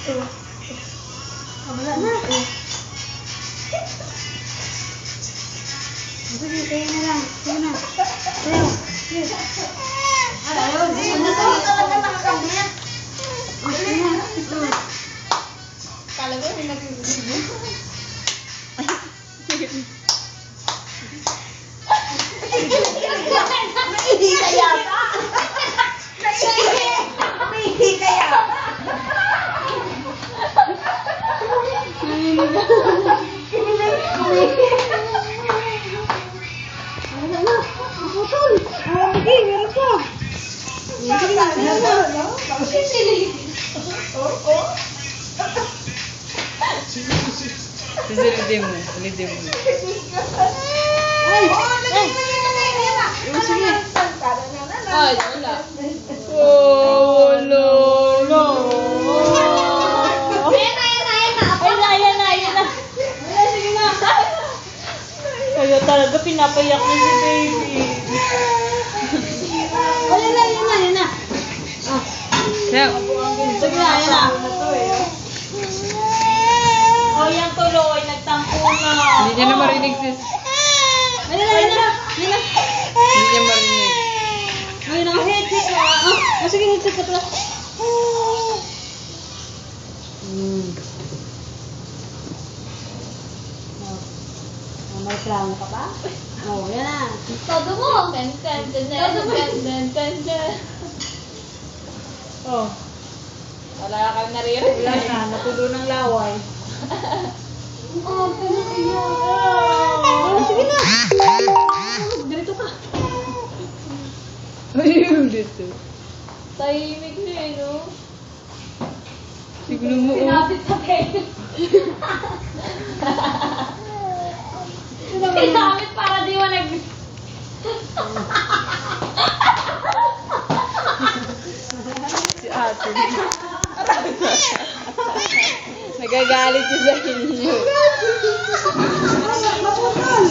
Wala na. Sige, kaya na lang. Sige na. Kaya. Ayaw, hindi talaga nakakabit. Okay na. Ito. Kala ko may nag-video. Naihi ka yata. Naihi ka yata. Ano na? Naputol. Sige, meron pa. Sige na, sige na. Ulitin mo. Ulitin mo. Ay! Ay! Sige. Ay, wala. Oh, no, no. Ayan na. Sige na. Kaya talaga pinapayak na si baby. Ayan na. Ah. Kaya, Sige na, ayan na. O, yung tuloy, nagtampo na. hindi niya na marinig sis. Ayan na. Hindi niya marinig. Ayun na. Headset na. Ah, sige, headset ka pala. May reklamo ka pa? Oo, yan na. Todo mo. Oh, Wala kang naririnig. wala na. Natulo ng laway. Sige na. Ganito ka. Ayun dito. Tahimik na eh, no? Siguro mo. Sinapit sa kayo. Sinapit para di mo nag... Si ate. Nagagalit siya sa inyo. Maputol.